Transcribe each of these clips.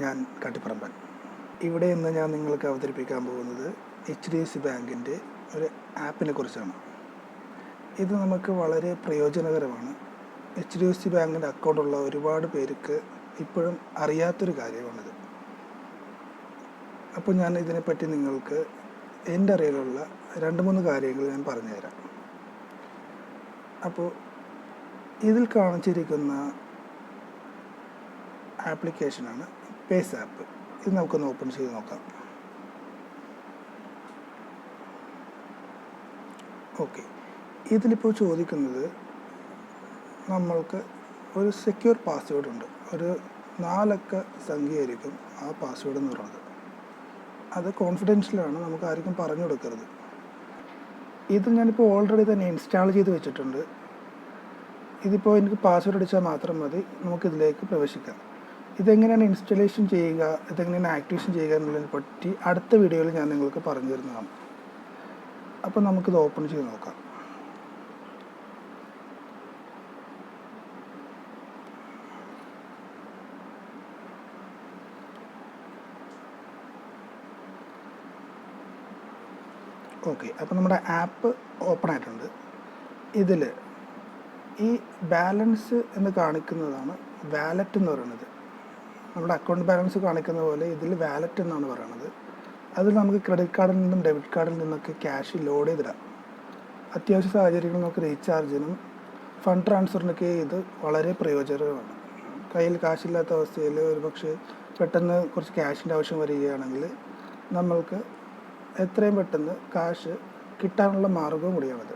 ഞാൻ കാട്ടിപ്പറമ്പൻ. ഇവിടെ ഇന്ന് ഞാൻ നിങ്ങൾക്ക് അവതരിപ്പിക്കാൻ പോകുന്നത് HDFC ബാങ്കിൻ്റെ ഒരു ആപ്പിനെ കുറിച്ചാണ്. ഇത് നമുക്ക് വളരെ പ്രയോജനകരമാണ്. HDFC ബാങ്കിൻ്റെ അക്കൗണ്ടുള്ള ഒരുപാട് പേർക്ക് ഇപ്പോഴും അറിയാത്തൊരു കാര്യമാണിത്. അപ്പോൾ ഞാൻ ഇതിനെപ്പറ്റി നിങ്ങൾക്ക് എൻ്റെ അറിവിലുള്ള 2-3 കാര്യങ്ങൾ ഞാൻ പറഞ്ഞുതരാം. അപ്പോൾ ഇതിൽ കാണിച്ചിരിക്കുന്ന ആപ്ലിക്കേഷനാണ് PayZapp. ഇത് നമുക്കൊന്ന് ഓപ്പൺ ചെയ്ത് നോക്കാം. ഓക്കെ, ഇതിലിപ്പോൾ ചോദിക്കുന്നത് നമ്മൾക്ക് ഒരു സെക്യൂർ പാസ്വേഡ് ഉണ്ട്. ഒരു 4 അക്ക സംഖ്യയായിരിക്കും ആ പാസ്വേഡ് എന്ന് പറയുന്നത്. അത് കോൺഫിഡൻഷ്യലാണ്, നമുക്ക് ആർക്കും പറഞ്ഞു കൊടുക്കരുത്. ഇത് ഞാനിപ്പോൾ ഓൾറെഡി തന്നെ ഇൻസ്റ്റാൾ ചെയ്ത് വെച്ചിട്ടുണ്ട്. ഇതിപ്പോൾ എനിക്ക് പാസ്വേഡ് അടിച്ചാൽ മാത്രം മതി, നമുക്കിതിലേക്ക് പ്രവേശിക്കാം. ഇതെങ്ങനെയാണ് ഇൻസ്റ്റലേഷൻ ചെയ്യുക, ഇതെങ്ങനെയാണ് ആക്ടിവേഷൻ ചെയ്യുക എന്നുള്ളതിനെ പറ്റി അടുത്ത വീഡിയോയിൽ ഞാൻ നിങ്ങൾക്ക് പറഞ്ഞു തരുന്നതാണ്. അപ്പോൾ നമുക്കിത് ഓപ്പൺ ചെയ്ത് നോക്കാം. ഓക്കെ, അപ്പോൾ നമ്മുടെ ആപ്പ് ഓപ്പൺ ആയിട്ടുണ്ട്. ഇതിൽ ഈ ബാലൻസ് എന്ന് കാണിക്കുന്നതാണ് വാലറ്റ് എന്ന് പറയുന്നത്. നമ്മുടെ അക്കൗണ്ട് ബാലൻസ് കാണിക്കുന്ന പോലെ ഇതിൽ വാലറ്റ് എന്നാണ് പറയുന്നത്. അതിൽ നമുക്ക് ക്രെഡിറ്റ് കാർഡിൽ നിന്നും ഡെബിറ്റ് കാർഡിൽ നിന്നൊക്കെ ക്യാഷ് ലോഡ് ചെയ്തിടാം. അത്യാവശ്യ സാഹചര്യങ്ങളിൽ നമുക്ക് റീചാർജിനും ഫണ്ട് ട്രാൻസ്ഫറിനൊക്കെ ഇത് വളരെ പ്രയോജനകരമാണ്. കയ്യിൽ കാശില്ലാത്ത അവസ്ഥയിൽ ഒരുപക്ഷെ പെട്ടെന്ന് കുറച്ച് ക്യാഷിൻ്റെ ആവശ്യം വരികയാണെങ്കിൽ നമ്മൾക്ക് എത്രയും പെട്ടെന്ന് കാശ് കിട്ടാനുള്ള മാർഗവും കൂടിയാണത്.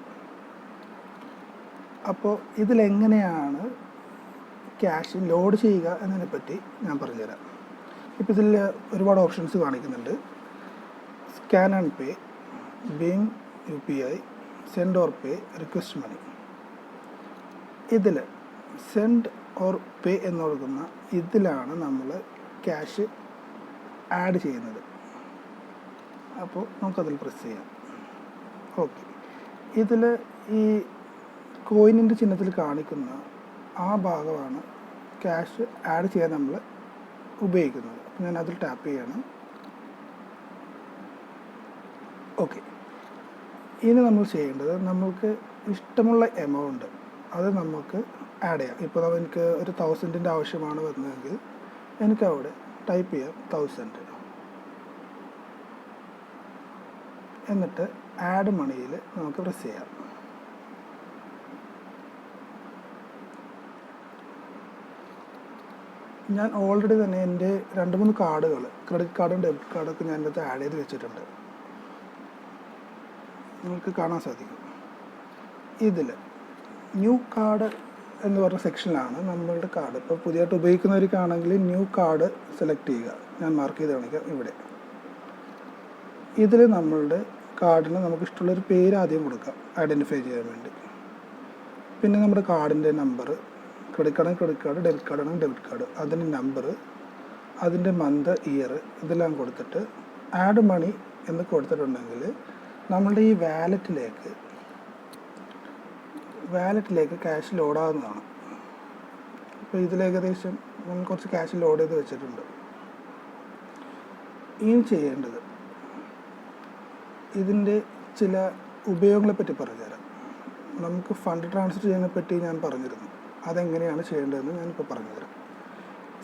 അപ്പോൾ ഇതിലെങ്ങനെയാണ് ക്യാഷ് ലോഡ് ചെയ്യുക എന്നതിനെപ്പറ്റി ഞാൻ പറഞ്ഞുതരാം. ഇപ്പോൾ ഇതിൽ ഒരുപാട് ഓപ്ഷൻസ് കാണിക്കുന്നുണ്ട്. സ്കാൻ ആൻഡ് പേ, ഭീം UPI, send or pay, request money. ഇതിൽ സെൻഡ് ഓർ പേ എന്ന് കൊടുക്കുന്ന ഇതിലാണ് നമ്മൾ ക്യാഷ് ആഡ് ചെയ്യുന്നത്. അപ്പോൾ നമുക്കതിൽ പ്രസ് ചെയ്യാം. ഓക്കെ, ഇതിൽ ഈ കോയിനിൻ്റെ ചിഹ്നത്തിൽ കാണിക്കുന്ന ആ ഭാഗമാണ് ക്യാഷ് ആഡ് ചെയ്യാൻ നമ്മൾ ഉപയോഗിക്കുന്നത്. അപ്പോൾ ഞാൻ അതിൽ ടാപ്പ് ചെയ്യണം. ഓക്കെ, ഇനി നമ്മൾ ചെയ്യേണ്ടത് നമ്മൾക്ക് ഇഷ്ടമുള്ള എമൗണ്ട് അത് നമുക്ക് ആഡ് ചെയ്യാം. ഇപ്പോൾ എനിക്ക് ഒരു 1000-ൻ്റെ ആവശ്യമാണ് വരുന്നതെങ്കിൽ എനിക്കവിടെ ടൈപ്പ് ചെയ്യാം 1000. എന്നിട്ട് ആഡ് മണിയിൽ നമുക്ക് പ്രസ് ചെയ്യാം. ഞാൻ ഓൾറെഡി തന്നെ എൻ്റെ 2-3 കാർഡുകൾ, ക്രെഡിറ്റ് കാർഡും ഡെബിറ്റ് കാർഡൊക്കെ ഞാൻ ഇതിനകത്ത് ആഡ് ചെയ്ത് വെച്ചിട്ടുണ്ട്. നിങ്ങൾക്ക് കാണാൻ സാധിക്കും. ഇതിൽ ന്യൂ കാർഡ് എന്ന് പറഞ്ഞ സെക്ഷനിലാണ് നമ്മളുടെ കാർഡ്. ഇപ്പോൾ പുതിയതായിട്ട് ഉപയോഗിക്കുന്നവർക്കാണെങ്കിൽ ന്യൂ കാർഡ് സെലക്ട് ചെയ്യുക. ഞാൻ മാർക്ക് ചെയ്ത് കാണിക്കാം ഇവിടെ. ഇതിൽ നമ്മളുടെ കാർഡിന് നമുക്ക് ഇഷ്ടമുള്ളൊരു പേര് ആദ്യം കൊടുക്കാം ഐഡൻറ്റിഫൈ ചെയ്യാൻ വേണ്ടി. പിന്നെ നമ്മുടെ കാർഡിൻ്റെ നമ്പർ, ക്രെഡിറ്റ് കാർഡാണെങ്കിൽ ക്രെഡിറ്റ് കാർഡ്, ഡെബിറ്റ് കാർഡാണെങ്കിൽ ഡെബിറ്റ് കാർഡ്, അതിൻ്റെ നമ്പർ, അതിൻ്റെ മന്ത്, ഇയർ ഇതെല്ലാം കൊടുത്തിട്ട് ആഡ് മണി എന്ന് കൊടുത്തിട്ടുണ്ടെങ്കിൽ നമ്മളുടെ ഈ വാലറ്റിലേക്ക് ക്യാഷ് ലോഡാകുന്നതാണ്. അപ്പോൾ ഇതിലേകദേശം ഞാൻ കുറച്ച് ക്യാഷ് ലോഡ് ചെയ്ത് വെച്ചിട്ടുണ്ട്. ഇനി ചെയ്യേണ്ടത് ഇതിൻ്റെ ചില ഉപയോഗങ്ങളെപ്പറ്റി പറഞ്ഞുതരാം. നമുക്ക് ഫണ്ട് ട്രാൻസ്ഫർ ചെയ്യുന്നതിനെപ്പറ്റി ഞാൻ പറഞ്ഞിരുന്നു. അതെങ്ങനെയാണ് ചെയ്യേണ്ടതെന്ന് ഞാനിപ്പോൾ പറഞ്ഞുതരാം.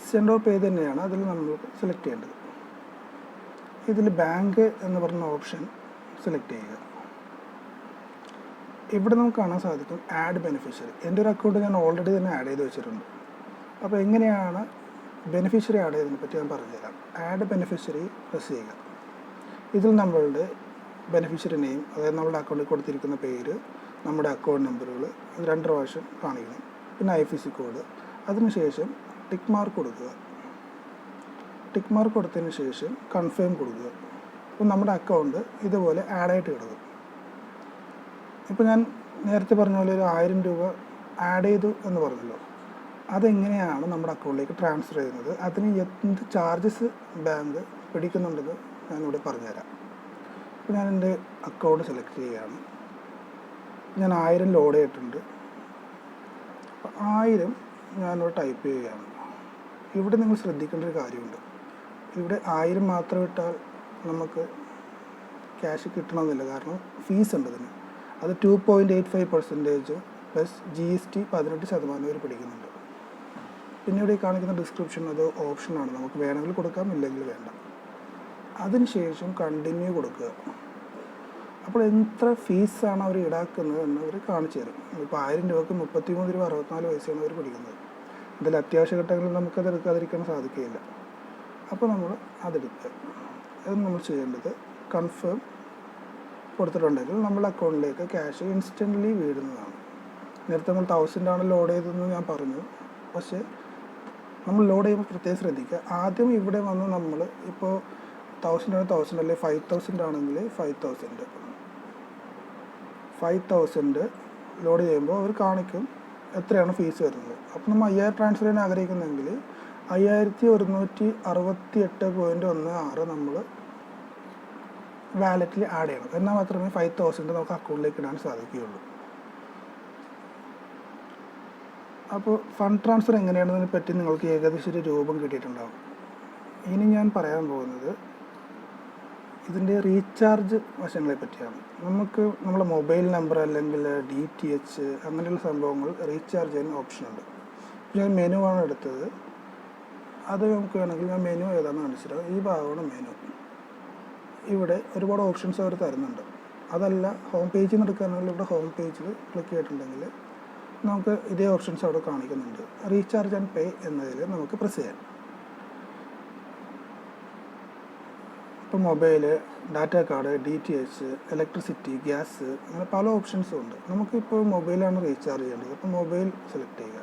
സെൻഡ് ഓർ പേ തന്നെയാണ് അതിൽ നമ്മൾ സെലക്ട് ചെയ്യേണ്ടത്. ഇതിൽ ബാങ്ക് എന്ന് പറഞ്ഞ ഓപ്ഷൻ സെലക്ട് ചെയ്യുക. ഇവിടെ നമുക്ക് കാണാൻ സാധിക്കും ആഡ് ബെനിഫിഷ്യറി. എൻ്റെ ഒരു അക്കൗണ്ട് ഞാൻ ഓൾറെഡി തന്നെ ആഡ് ചെയ്ത് വെച്ചിട്ടുണ്ട്. അപ്പോൾ എങ്ങനെയാണ് ബെനിഫിഷ്യറി ആഡ് ചെയ്തതിനെ പറ്റി ഞാൻ പറഞ്ഞുതരാം. ആഡ് ബെനിഫിഷ്യറി പ്രസ് ചെയ്യുക. ഇതിൽ നമ്മളുടെ ബെനിഫിഷ്യറി നെയിം, അതായത് നമ്മുടെ അക്കൗണ്ടിൽ കൊടുത്തിരിക്കുന്ന പേര്, നമ്മുടെ അക്കൗണ്ട് നമ്പറുകൾ 2 പ്രാവശ്യം കാണിക്കണം. പിന്നെ IFSC കോഡ്. അതിനുശേഷം ടിക്ക് മാർക്ക് കൊടുക്കുക. ടിക്ക് മാർക്ക് കൊടുത്തതിന് ശേഷം കൺഫേം കൊടുക്കുക. അപ്പോൾ നമ്മുടെ അക്കൗണ്ട് ഇതുപോലെ ആഡായിട്ട് കിടക്കും. ഇപ്പോൾ ഞാൻ നേരത്തെ പറഞ്ഞ പോലെ ഒരു 1000 രൂപ ആഡ് ചെയ്തു എന്ന് പറഞ്ഞല്ലോ. അതെങ്ങനെയാണ് നമ്മുടെ അക്കൗണ്ടിലേക്ക് ട്രാൻസ്ഫർ ചെയ്യുന്നത്, അതിന് എന്ത് ചാർജസ് ബാങ്ക് പിടിക്കുന്നുണ്ടെന്ന് ഞാനിവിടെ പറഞ്ഞുതരാം. അപ്പോൾ ഞാൻ എൻ്റെ അക്കൗണ്ട് സെലക്ട് ചെയ്യുകയാണ്. ഞാൻ 1000 ലോഡ് ചെയ്തിട്ടുണ്ട്. 1000 ഞാനിവിടെ ടൈപ്പ് ചെയ്യുകയാണ്. ഇവിടെ നിങ്ങൾ ശ്രദ്ധിക്കേണ്ട ഒരു കാര്യമുണ്ട്. ഇവിടെ 1000 മാത്രം ഇട്ടാൽ നമുക്ക് ക്യാഷ് കിട്ടണമെന്നില്ല, കാരണം ഫീസ് ഉണ്ട് ഇതിന്. അത് 2.85% പ്ലസ് GST 18% വരെ പിടിക്കുന്നുണ്ട്. പിന്നെ ഇവിടെ കാണിക്കുന്ന ഡിസ്ക്രിപ്ഷൻ അത് ഓപ്ഷനാണ്, നമുക്ക് വേണമെങ്കിൽ കൊടുക്കാം, ഇല്ലെങ്കിൽ വേണ്ട. അതിനുശേഷം കണ്ടിന്യൂ കൊടുക്കുക. അപ്പോൾ എത്ര ഫീസാണ് അവർ ഈടാക്കുന്നത് എന്ന് അവർ കാണിച്ചു തരും. ഇപ്പോൾ 1000 രൂപയ്ക്ക് 33 രൂപ 64 പൈസയാണ് അവർ പിടിക്കുന്നത്. ഇതിൽ അത്യാവശ്യ ഘട്ടങ്ങളിൽ നമുക്കത് എടുക്കാതിരിക്കാൻ സാധിക്കുകയില്ല. അപ്പോൾ നമ്മൾ അതെടുക്കുക. അത് നമ്മൾ ചെയ്യേണ്ടത് കൺഫേം കൊടുത്തിട്ടുണ്ടെങ്കിൽ നമ്മുടെ അക്കൗണ്ടിലേക്ക് ക്യാഷ് ഇൻസ്റ്റൻ്റ്ലി വീഴുന്നതാണ്. നേരത്തെ നമ്മൾ 1000 ആണ് ലോഡ് ചെയ്തതെന്ന് ഞാൻ പറഞ്ഞു. പക്ഷേ നമ്മൾ ലോഡ് ചെയ്യുമ്പോൾ പ്രത്യേകം ശ്രദ്ധിക്കുക. ആദ്യം ഇവിടെ വന്ന് നമ്മൾ ഇപ്പോൾ 1000 ആണ് 1000, അല്ലെങ്കിൽ 5000 ആണെങ്കിൽ 5000 ലോഡ് ചെയ്യുമ്പോൾ അവർ കാണിക്കും എത്രയാണ് ഫീസ് വരുന്നത്. അപ്പോൾ നമ്മൾ 5000 ട്രാൻസ്ഫർ ചെയ്യാൻ ആഗ്രഹിക്കുന്നെങ്കിൽ 5168.16 നമ്മൾ വാലറ്റിൽ ആഡ് ചെയ്യണം. എന്നാൽ മാത്രമേ 5000 നമുക്ക് അക്കൗണ്ടിലേക്ക് ഇടാൻ സാധിക്കുകയുള്ളൂ. അപ്പോൾ ഫണ്ട് ട്രാൻസ്ഫർ എങ്ങനെയാണെന്നതിനെ പറ്റി നിങ്ങൾക്ക് ഏകദേശം ഒരു രൂപം കിട്ടിയിട്ടുണ്ടാകും. ഇനി ഞാൻ പറയാൻ പോകുന്നത് ഇതിൻ്റെ റീചാർജ് വശങ്ങളെ പറ്റിയാണ്. നമുക്ക് നമ്മുടെ മൊബൈൽ നമ്പർ അല്ലെങ്കിൽ DTH അങ്ങനെയുള്ള സംഭവങ്ങൾ റീചാർജ് ചെയ്യാൻ ഓപ്ഷനുണ്ട്. ഞാൻ മെനു ആണ് എടുത്തത്. അത് നമുക്ക് വേണമെങ്കിൽ ഞാൻ മെനു ഏതാണെന്ന് കാണിച്ചിട്ട്, ഈ ഭാഗമാണ് മെനു. ഇവിടെ ഒരുപാട് ഓപ്ഷൻസ് അവർ തരുന്നുണ്ട്. അതല്ല ഹോം പേജിൽ നിന്ന് എടുക്കുകയാണെങ്കിൽ ഇവിടെ ഹോം പേജിൽ ക്ലിക്ക് ചെയ്തിട്ടുണ്ടെങ്കിൽ നമുക്ക് ഇതേ ഓപ്ഷൻസ് അവിടെ കാണിക്കുന്നുണ്ട്. റീചാർജ് ആൻഡ് പേ എന്നതിൽ നമുക്ക് പ്രസ് ചെയ്യാം. ഇപ്പോൾ mobile, data card, DTH, electricity, gas, അങ്ങനെ പല ഓപ്ഷൻസും ഉണ്ട്. നമുക്കിപ്പോൾ മൊബൈലാണ് റീചാർജ് ചെയ്യേണ്ടത്. അപ്പോൾ മൊബൈൽ സെലക്ട് ചെയ്യുക.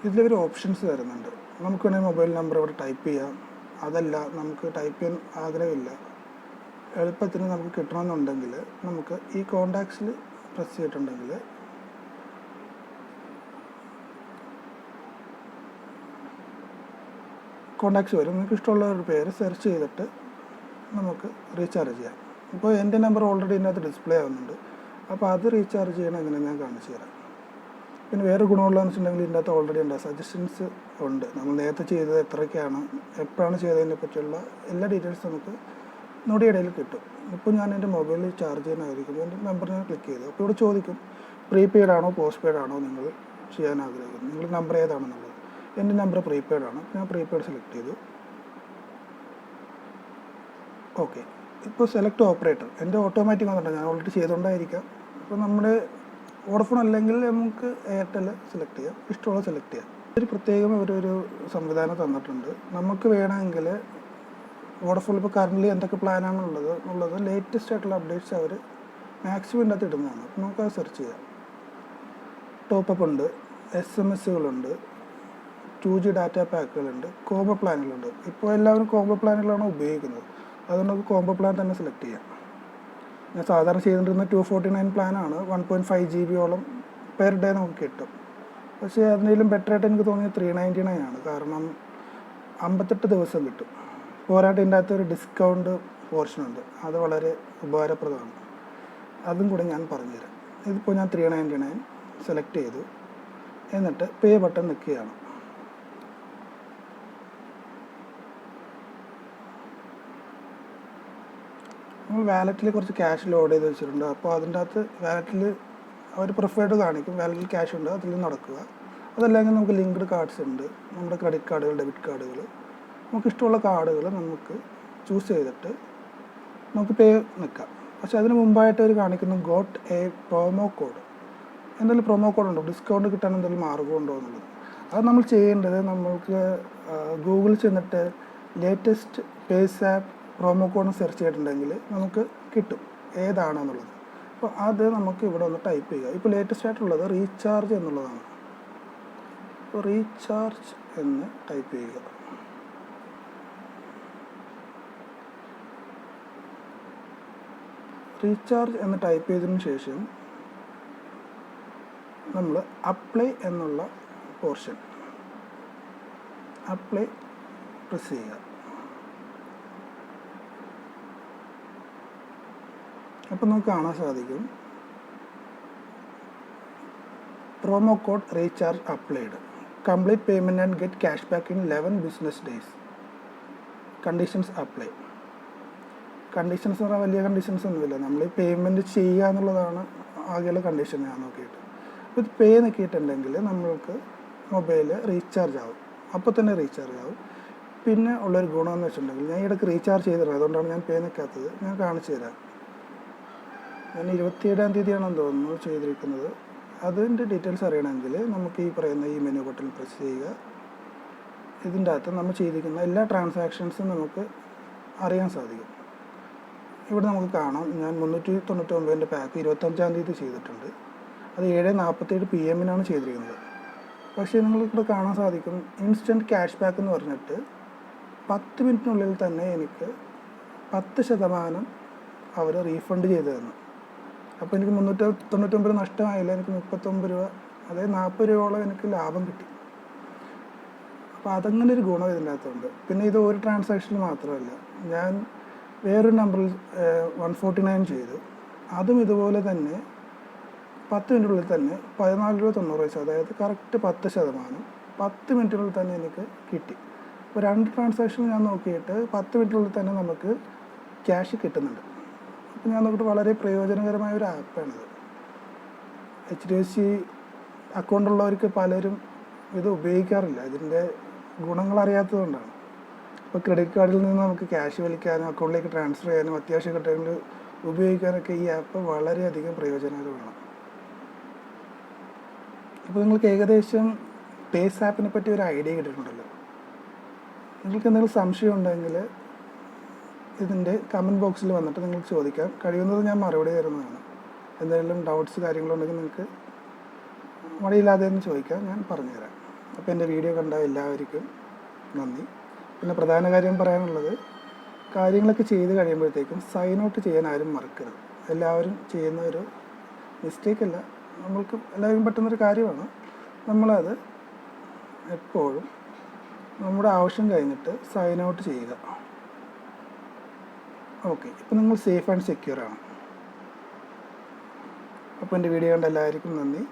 ഇതിലൊരു ഓപ്ഷൻസ് വരുന്നുണ്ട്. നമുക്ക് വേണമെങ്കിൽ മൊബൈൽ നമ്പർ ഇവിടെ ടൈപ്പ് ചെയ്യാം. അതല്ല നമുക്ക് ടൈപ്പ് ചെയ്യാൻ ആഗ്രഹമില്ല, എളുപ്പത്തിന് നമുക്ക് കിട്ടണമെന്നുണ്ടെങ്കിൽ നമുക്ക് ഈ കോണ്ടാക്ട്സിൽ പ്രസ് ചെയ്തിട്ടുണ്ടെങ്കിൽ കോണ്ടാക്ട്സ് വരും. നിങ്ങൾക്ക് ഇഷ്ടമുള്ള ഒരു പേര് സെർച്ച് ചെയ്തിട്ട് നമുക്ക് റീചാർജ് ചെയ്യാം. ഇപ്പോൾ എൻ്റെ നമ്പർ ഓൾറെഡി ഇതിനകത്ത് ഡിസ്പ്ലേ ആവുന്നുണ്ട്. അപ്പോൾ അത് റീചാർജ് ചെയ്യണം എങ്ങനെ ഞാൻ കാണിച്ചു തരാം. പിന്നെ വേറെ ഗുണമുള്ളതെന്ന് വെച്ചിട്ടുണ്ടെങ്കിൽ ഇതിൻ്റെ അകത്ത് ഓൾറെഡി ഉണ്ട്, സജഷൻസ് ഉണ്ട്. നമ്മൾ നേരത്തെ ചെയ്തത് എത്രയ്ക്കാണ്, എപ്പോഴാണ് ചെയ്തതിനെ പറ്റിയുള്ള എല്ലാ ഡീറ്റെയിൽസ് നമുക്ക് നൊടിയിടയിൽ കിട്ടും. ഇപ്പോൾ ഞാൻ എൻ്റെ മൊബൈലിൽ ചാർജ് ചെയ്യാനായിരിക്കും എൻ്റെ നമ്പർ ഞാൻ ക്ലിക്ക് ചെയ്തു. അപ്പോൾ ഇവിടെ ചോദിക്കും പ്രീപെയ്ഡ് ആണോ പോസ്റ്റ് പെയ്ഡ് ആണോ നിങ്ങൾ ചെയ്യാൻ ആഗ്രഹിക്കുന്നത്, നിങ്ങൾ നമ്പർ ഏതാണെന്നുള്ളത്. എൻ്റെ നമ്പർ പ്രീപെയ്ഡ് ആണ്. ഞാൻ പ്രീപെയ്ഡ് സെലക്ട് ചെയ്തു. ഓക്കെ, ഇപ്പോൾ സെലക്ട് ഓപ്പറേറ്റർ എൻ്റെ ഓട്ടോമാറ്റിക് വന്നിട്ടുണ്ട്, ഞാൻ ഓൾറെഡി ചെയ്തുകൊണ്ടായിരിക്കാം. അപ്പോൾ നമ്മുടെ വോഡഫോൺ അല്ലെങ്കിൽ നമുക്ക് എയർടെൽ സെലക്ട് ചെയ്യാം, ഇഷ്ടമുള്ള സെലക്ട് ചെയ്യാം. ഒരു പ്രത്യേകം ഒരു സംവിധാനം തന്നിട്ടുണ്ട്. നമുക്ക് വേണമെങ്കിൽ വോഡഫോൺ ഇപ്പോൾ കറൻ്റ്ലി എന്തൊക്കെ പ്ലാനാണുള്ളത് എന്നുള്ളത് ലേറ്റസ്റ്റ് ആയിട്ടുള്ള അപ്ഡേറ്റ്സ് അവർ മാക്സിമം ഇതിൻ്റെ അകത്ത് ഇടുന്നതാണ്. അപ്പോൾ നമുക്കത് സെർച്ച് ചെയ്യാം. ടോപ്പപ്പ് ഉണ്ട്, SMS-കളുണ്ട്, 2G ഡാറ്റ പാക്കുകളുണ്ട്, കോംബോ പ്ലാനുകളുണ്ട്. ഇപ്പോൾ എല്ലാവരും കോംബോ പ്ലാനുകളാണ് ഉപയോഗിക്കുന്നത്. അതുകൊണ്ട് നമുക്ക് കോംബോ പ്ലാൻ തന്നെ സെലക്ട് ചെയ്യാം. ഞാൻ സാധാരണ ചെയ്തുകൊണ്ടിരുന്ന 249 പ്ലാനാണ്. 1.5 GB പെർ ഡേ നമുക്ക് കിട്ടും. പക്ഷേ അതിനേലും ബെറ്ററായിട്ട് എനിക്ക് തോന്നിയത് 399 ആണ്. കാരണം 58 ദിവസം കിട്ടും. പോരാട്ട് ഇതിൻ്റെ അകത്ത് ഒരു ഡിസ്കൗണ്ട് പോർഷനുണ്ട്, അത് വളരെ ഉപകാരപ്രദമാണ്. അതും കൂടി ഞാൻ പറഞ്ഞുതരാം. ഇതിപ്പോൾ ഞാൻ 399 സെലക്ട് ചെയ്തു. എന്നിട്ട് പേ ബട്ടൺ നിൽക്കുകയാണ്. നമ്മൾ വാലറ്റിൽ കുറച്ച് ക്യാഷ് ലോഡ് ചെയ്ത് വെച്ചിട്ടുണ്ട്. അപ്പോൾ അതിൻ്റെ അകത്ത് വാലറ്റിൽ അവർ പ്രിഫേർഡ് കാണിക്കും, വാലറ്റിൽ ക്യാഷ് ഉണ്ട്, അതിൽ നടക്കുക. അതല്ലെങ്കിൽ നമുക്ക് ലിങ്ക്ഡ് കാർഡ്സ് ഉണ്ട്, നമ്മുടെ ക്രെഡിറ്റ് കാർഡുകൾ, ഡെബിറ്റ് കാർഡുകൾ. നമുക്ക് ഇഷ്ടമുള്ള കാർഡുകൾ നമുക്ക് ചൂസ് ചെയ്തിട്ട് നമുക്ക് പേ നിൽക്കാം. പക്ഷേ അതിന് മുമ്പായിട്ട് അവർ കാണിക്കുന്നു ഗോട്ട് എ പ്രൊമോ കോഡ്. എന്തെങ്കിലും പ്രൊമോ കോഡ് ഉണ്ടോ, ഡിസ്കൗണ്ട് കിട്ടാൻ എന്തെങ്കിലും മാർഗമുണ്ടോ എന്നുള്ളത്. അത് നമ്മൾ ചെയ്യേണ്ടത് നമുക്ക് ഗൂഗിളിൽ ചെന്നിട്ട് latest PayZapp promo code search ചെയ്തിട്ടുണ്ടെങ്കിൽ നമുക്ക് കിട്ടും ഏതാണെന്നുള്ളത്. അപ്പോൾ അത് നമുക്ക് ഇവിടെ ഒന്ന് ടൈപ്പ് ചെയ്യുക. ഇപ്പോൾ ലേറ്റസ്റ്റ് ആയിട്ടുള്ളത് റീചാർജ് എന്നുള്ളതാണ്. അപ്പോൾ റീചാർജ് എന്ന് ടൈപ്പ് ചെയ്യുക. റീചാർജ് എന്ന് ടൈപ്പ് ചെയ്തതിന് ശേഷം നമ്മൾ അപ്ലൈ എന്നുള്ള പോർഷൻ അപ്ലൈ പ്രസ് ചെയ്യുക. അപ്പോൾ നമുക്ക് കാണാൻ സാധിക്കും promo code recharge applied. Complete payment and get cash back in 11 business days. Conditions apply. Conditions എന്ന് പറഞ്ഞാൽ വലിയ കണ്ടീഷൻസ് ഒന്നുമില്ല. നമ്മൾ ഈ പേയ്മെൻറ്റ് ചെയ്യുക എന്നുള്ളതാണ് ആകെയുള്ള കണ്ടീഷൻ ഞാൻ നോക്കിയിട്ട്. അപ്പോൾ ഇത് പേ നോക്കിയിട്ടുണ്ടെങ്കിൽ നമ്മൾക്ക് മൊബൈൽ റീചാർജ് ആവും, അപ്പോൾ തന്നെ റീചാർജ് ആവും. പിന്നെ ഉള്ളൊരു ഗുണമെന്ന് വെച്ചിട്ടുണ്ടെങ്കിൽ ഞാൻ ഇടയ്ക്ക് റീചാർജ് ചെയ്തിരുന്നത്, അതുകൊണ്ടാണ് ഞാൻ പേ നിൽക്കാത്തത്. ഞാൻ കാണിച്ചു തരാം. ഞാൻ 27-ാം തീയതിയാണെന്ന് തോന്നുന്നു ചെയ്തിരിക്കുന്നത്. അതിൻ്റെ ഡീറ്റെയിൽസ് അറിയണമെങ്കിൽ നമുക്ക് ഈ പറയുന്ന ഈ മെനു ബട്ടൺ പ്രസ് ചെയ്യുക. ഇതിൻ്റെ അകത്ത് നമ്മൾ ചെയ്തിരിക്കുന്ന എല്ലാ ട്രാൻസാക്ഷൻസും നമുക്ക് അറിയാൻ സാധിക്കും. ഇവിടെ നമുക്ക് കാണാം, ഞാൻ 399 പാക്ക് 25-ാം തീയതി ചെയ്തിട്ടുണ്ട്. അത് 7:47 PM ചെയ്തിരിക്കുന്നത്. പക്ഷേ നിങ്ങൾക്കിവിടെ കാണാൻ സാധിക്കും ഇൻസ്റ്റൻറ്റ് ക്യാഷ് ബാക്ക് എന്ന് പറഞ്ഞിട്ട് 10 മിനിറ്റിനുള്ളിൽ തന്നെ എനിക്ക് 10% അവർ റീഫണ്ട് ചെയ്ത് തന്നു. അപ്പോൾ എനിക്ക് 399 നഷ്ടമായില്ല, എനിക്ക് 39 രൂപ, അതായത് 40 രൂപയോളം എനിക്ക് ലാഭം കിട്ടി. അപ്പോൾ അതങ്ങനെ ഒരു ഗുണം ഇതിൻ്റെ അകത്തുണ്ട്. പിന്നെ ഇത് ഒരു ട്രാൻസാക്ഷനിൽ മാത്രമല്ല, ഞാൻ വേറൊരു നമ്പറിൽ 149 ചെയ്തു. അതും ഇതുപോലെ തന്നെ 10 മിനിറ്റിനുള്ളിൽ തന്നെ 14.90 രൂപ, അതായത് കറക്റ്റ് 10%, 10 മിനിറ്റിനുള്ളിൽ തന്നെ എനിക്ക് കിട്ടി. അപ്പോൾ 2 ട്രാൻസാക്ഷൻ ഞാൻ നോക്കിയിട്ട് 10 മിനിറ്റിനുള്ളിൽ തന്നെ നമുക്ക് ക്യാഷ് കിട്ടുന്നുണ്ട്. അപ്പോൾ ഞാൻ നോക്കിയിട്ട് വളരെ പ്രയോജനകരമായ ഒരു ആപ്പാണിത്. HDFC അക്കൗണ്ടുള്ളവർക്ക് പലരും ഇത് ഉപയോഗിക്കാറില്ല, ഇതിൻ്റെ ഗുണങ്ങൾ അറിയാത്തതുകൊണ്ടാണ്. ഇപ്പോൾ ക്രെഡിറ്റ് കാർഡിൽ നിന്ന് നമുക്ക് ക്യാഷ് വലിക്കാനും അക്കൗണ്ടിലേക്ക് ട്രാൻസ്ഫർ ചെയ്യാനും അത്യാവശ്യ ഘട്ടങ്ങളിൽ ഉപയോഗിക്കാനൊക്കെ ഈ ആപ്പ് വളരെയധികം പ്രയോജനകരമാണ്. അപ്പോൾ നിങ്ങൾക്ക് ഏകദേശം PayZappനെ പറ്റി ഒരു ഐഡിയ കിട്ടിയിട്ടുണ്ടല്ലോ. നിങ്ങൾക്ക് എന്തെങ്കിലും സംശയം ഉണ്ടെങ്കിൽ ഇതിൻ്റെ കമൻറ്റ് ബോക്സിൽ വന്നിട്ട് നിങ്ങൾക്ക് ചോദിക്കാം. കഴിയുന്നത് ഞാൻ മറുപടി തരുന്നതാണ്. എന്തെങ്കിലും ഡൗട്ട്സ് കാര്യങ്ങളുണ്ടെങ്കിൽ നിങ്ങൾക്ക് മടിയില്ലാതെ ഒന്ന് ചോദിക്കാം, ഞാൻ പറഞ്ഞുതരാം. അപ്പോൾ എൻ്റെ വീഡിയോ കണ്ട എല്ലാവർക്കും നന്ദി. പിന്നെ പ്രധാന കാര്യം പറയാനുള്ളത്, കാര്യങ്ങളൊക്കെ ചെയ്ത് കഴിയുമ്പോഴത്തേക്കും സൈൻ ഔട്ട് ചെയ്യാൻ ആരും മറക്കരുത്. എല്ലാവരും ചെയ്യുന്ന ഒരു മിസ്റ്റേക്കല്ല, നമ്മൾക്ക് എല്ലാവരും പറ്റുന്നൊരു കാര്യമാണ്. നമ്മളത് എപ്പോഴും നമ്മുടെ ആവശ്യം കഴിഞ്ഞിട്ട് സൈൻ ഔട്ട് ചെയ്യുക. ഓക്കെ, ഇപ്പോൾ നിങ്ങൾ സേഫ് ആൻഡ് സെക്യൂർ ആണ്. അപ്പോൾ എൻ്റെ വീഡിയോ കണ്ട എല്ലാവർക്കും നന്ദി.